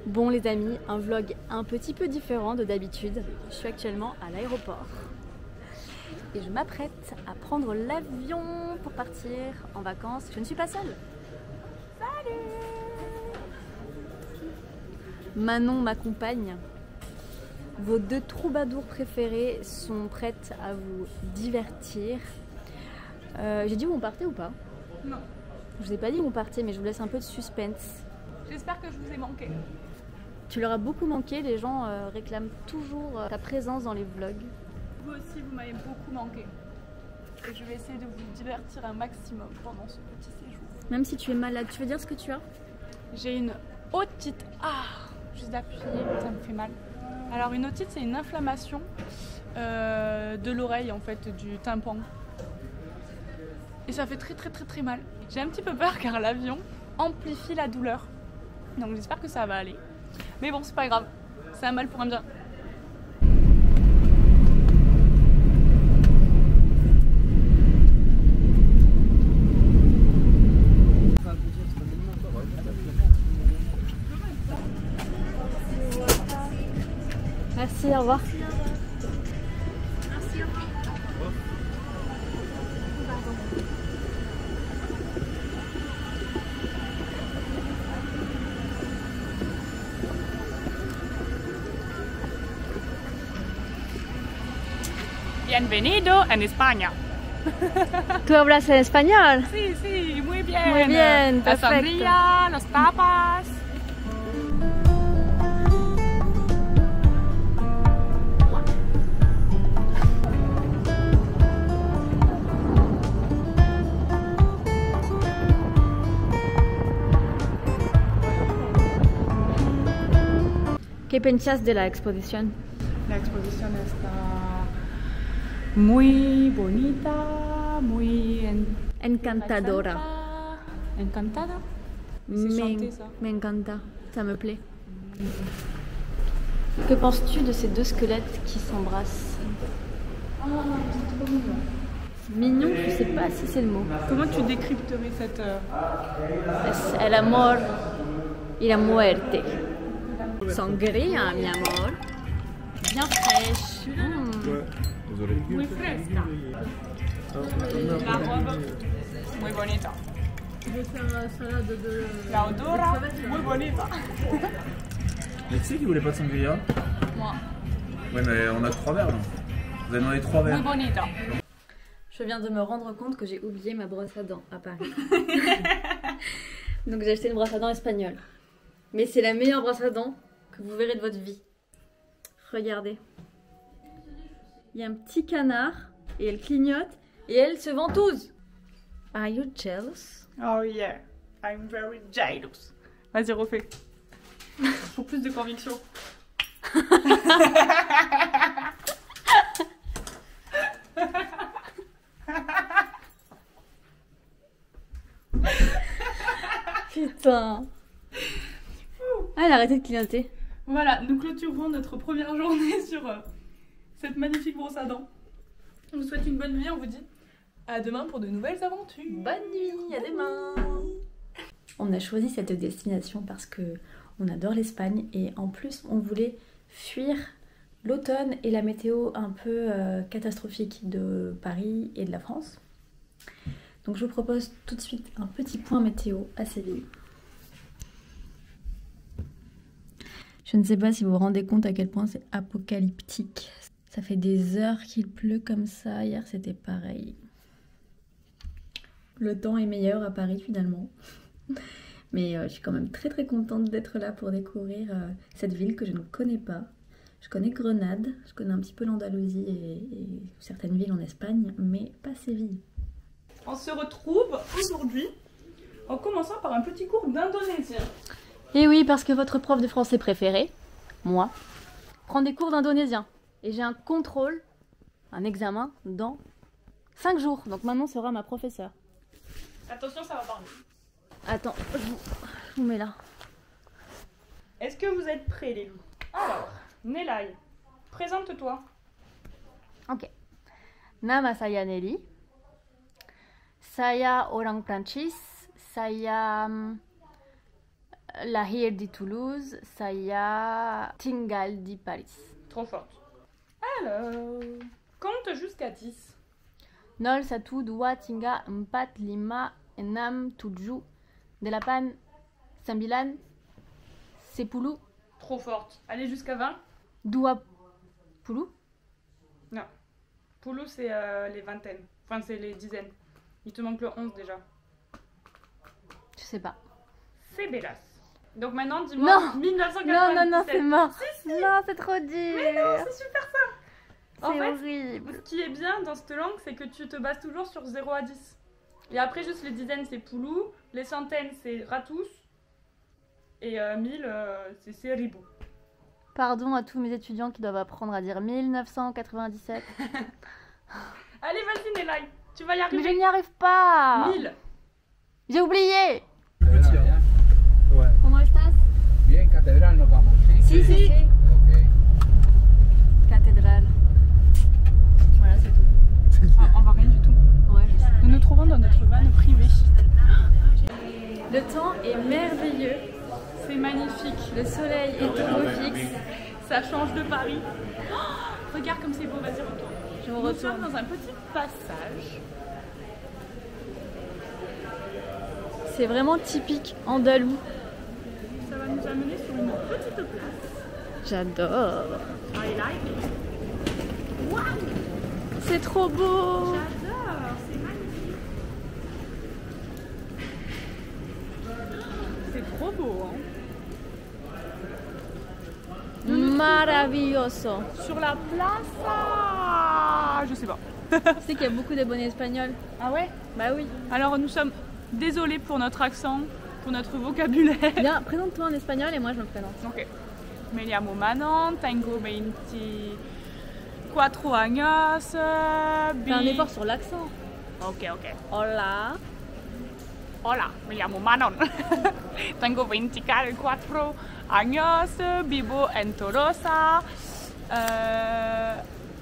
Bon les amis, un vlog un petit peu différent de d'habitude. Je suis actuellement à l'aéroport et je m'apprête à prendre l'avion pour partir en vacances. Je ne suis pas seule. Salut! Manon m'accompagne. Vos deux troubadours préférés sont prêtes à vous divertir. J'ai dit où on partait ou pas? Non. Je vous ai pas dit où on partait, mais je vous laisse un peu de suspense. J'espère que je vous ai manqué. Tu leur as beaucoup manqué, les gens réclament toujours ta présence dans les vlogs. Vous aussi, vous m'avez beaucoup manqué. Et je vais essayer de vous divertir un maximum pendant ce petit séjour. Même si tu es malade, tu veux dire ce que tu as? J'ai une otite. Ah, juste d'appuyer, ça me fait mal. Alors une otite, c'est une inflammation de l'oreille en fait, du tympan. Et ça fait très mal. J'ai un petit peu peur car l'avion amplifie la douleur. Donc j'espère que ça va aller. Mais bon, c'est pas grave. C'est un mal pour un bien. Merci, au revoir. Bienvenido en España. ¿Tú hablas en español? Sí, sí, muy bien. Muy bien, La perfecto. sangría, los tapas. ¿Qué piensas de la exposición? La exposición está muy bonita, muy Encantadora. Encantada. C'est chanté, ça. Me encanta, ça me plaît. Que penses-tu de ces deux squelettes qui s'embrassent? Ah, c'est trop mignon. Mignon, je sais pas si c'est le mot. Comment tu décrypterais cette... Es el amor y la muerte. Sangría, mi amor. Bien fraîche. muy fresca? La robe, muy bonita. Je vais faire salade de... La odora, muy bonita. Mais tu sais qu'ils voulaient pas de sangria? Moi, Ouais, mais on a 3 verres là. Vous avez demandé 3 muy verres. bonita. Je viens de me rendre compte que j'ai oublié ma brosse à dents à Paris. Donc j'ai acheté une brosse à dents espagnole. Mais c'est la meilleure brosse à dents que vous verrez de votre vie. Regardez. Il y a un petit canard et elle clignote et elle se ventouse. Are you jealous? Oh yeah, I'm very jealous. Vas-y, refais. Pour plus de conviction. Putain. Ah, elle a arrêté de clignoter. Voilà, nous clôturons notre première journée sur cette magnifique brosse à dents. On vous souhaite une bonne nuit, on vous dit à demain pour de nouvelles aventures. Bonne nuit, à demain. On a choisi cette destination parce que on adore l'Espagne et en plus on voulait fuir l'automne et la météo un peu catastrophique de Paris et de la France. Donc je vous propose tout de suite un petit point météo à Séville. Je ne sais pas si vous vous rendez compte à quel point c'est apocalyptique. Ça fait des heures qu'il pleut comme ça, hier c'était pareil. Le temps est meilleur à Paris finalement. Mais je suis quand même très contente d'être là pour découvrir cette ville que je ne connais pas. Je connais Grenade, je connais un petit peu l'Andalousie et certaines villes en Espagne, mais pas Séville. On se retrouve aujourd'hui en commençant par un petit cours d'indonésien. Et oui, parce que votre prof de français préféré, moi, prend des cours d'indonésien. Et j'ai un contrôle, un examen dans 5 jours. Donc Manon sera ma professeure. Attention, ça va parler. Attends, je vous mets là. Est-ce que vous êtes prêts, les loups? Alors, Nelai, présente-toi. Ok. Nama saya Nelly. Saya orang Prancis. Saya lahir di Toulouse, saya tinggal di Paris. Trop forte. Alors, compte jusqu'à 10. 0, 1, 2, 3, 4, 5, 6, 7, 8, 9, 10, Trop forte. Allez jusqu'à 20. 20. Non. Poulou, c'est les vingtaines. Enfin, c'est les dizaines. Il te manque le 11 déjà. Je sais pas. C'est Bellas. Donc maintenant, dis-moi Non. 1997. Non, c'est mort. Si. Non, c'est trop dur. Mais non, c'est super ça. C'est En fait, horrible. ce qui est bien dans cette langue, c'est que tu te bases toujours sur 0 à 10. Et après, juste les dizaines, c'est Poulou. Les centaines, c'est Ratous. Et 1000, c'est Ribou. Pardon à tous mes étudiants qui doivent apprendre à dire 1997. Allez, vas-y, Nelly. Tu vas y Mais arriver. je n'y arrive pas. 1000. J'ai oublié. Petit, hein. Ouais. Comment estás? Bien, cathédrale, nos vamos, ¿sí? Si. Ok. Cathédrale. Voilà, c'est tout. Ah, on va rien du tout. Ouais, je sais. Nous nous trouvons dans notre van privé. Le temps est merveilleux. C'est magnifique. Le soleil est au beau fixe. Ça change de Paris. Oh, regarde comme c'est beau, vas-y, retourne. Je me Nous sommes retourne. dans un petit passage. C'est vraiment typique andalou. Ça va nous amener sur une petite place. J'adore. I like it. Waouh, C'est trop beau. j'adore, c'est magnifique. C'est trop beau, hein. Maravilloso. Sur la place, je sais pas. Tu sais qu'il y a beaucoup d'abonnés espagnols. Ah ouais? Bah oui. Alors nous sommes désolés pour notre accent, pour notre vocabulaire. Bien, présente-toi en espagnol et moi je me présente. Ok. Me llamo Manon, tengo 24 años. Fais un effort sur l'accent. Ok, ok. Hola. Hola, me llamo Manon. Tengo 24 años, vivo en Tolosa.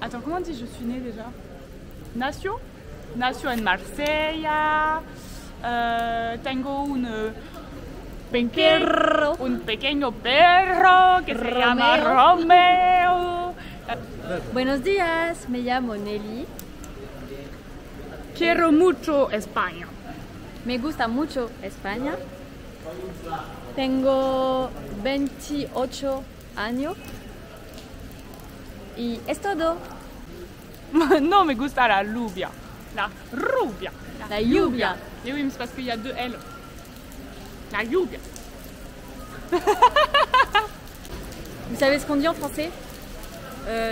Attends, comment on dit je suis née déjà? Nació en Marsella. Tengo un pequeño perro que se llama Romeo. Buenos días, me llamo Nelly. Quiero mucho España. Me gusta mucho España. Tengo 28 años. Y es todo. Non, me gusta la lluvia. La rubia. La lluvia. Et oui, mais c'est parce qu'il y a 2 L. La lluvia. Vous savez ce qu'on dit en français?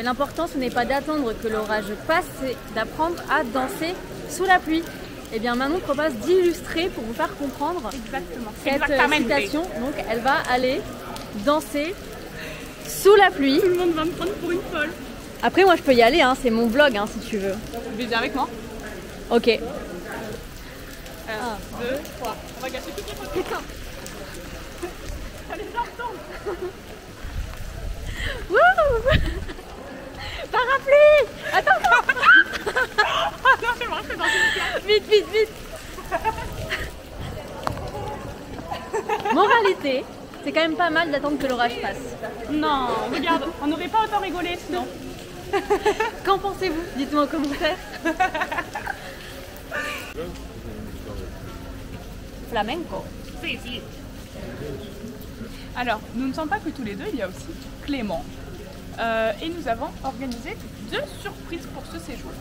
L'important ce n'est pas d'attendre que l'orage passe, c'est d'apprendre à danser sous la pluie. Et bien Manon propose d'illustrer pour vous faire comprendre Exactement. cette Exactamente. citation. Donc elle va aller danser sous la pluie. Tout le monde va me prendre pour une folle. Après moi je peux y aller, hein, c'est mon vlog hein, si tu veux. Viens avec moi. Ok. 1, 2, 3. On va gâcher toutes les photos. Allez, j'entends. Wouh. Parapluie. Attends. Ah non, je vais me rentrer dans une pièce. Vite. Moralité, c'est quand même pas mal d'attendre que l'orage passe. Non, regarde, on n'aurait pas autant rigolé sinon. Qu'en pensez-vous? Dites-moi en commentaire. Flamenco. Si. Alors, nous ne sommes pas que tous les deux, il y a aussi Clément. Et nous avons organisé 2 surprises pour ce séjour.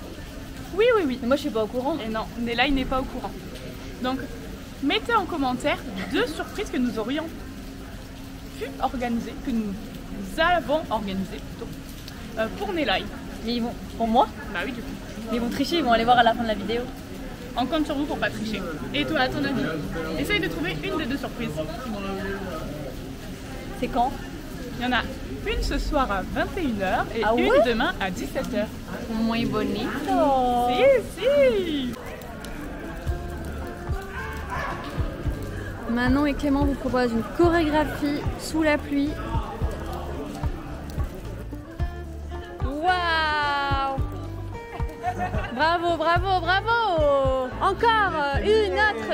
Oui. Mais moi je suis pas au courant. Et non, Nelly n'est pas au courant. Donc, mettez en commentaire 2 surprises que nous aurions pu organiser, que nous avons organisées plutôt, pour Nelly. Mais ils vont. Pour moi? Bah oui, du coup. Mais ils vont tricher, ils vont aller voir à la fin de la vidéo. On compte sur vous pour pas tricher. Et toi, à ton avis, essaye de trouver une des 2 surprises. C'est quand? Il y en a une ce soir à 21h et Ah une ouais demain à 17h. Muy bonito. Si. Manon et Clément vous proposent une chorégraphie sous la pluie. Waouh! Bravo! Encore! Une autre!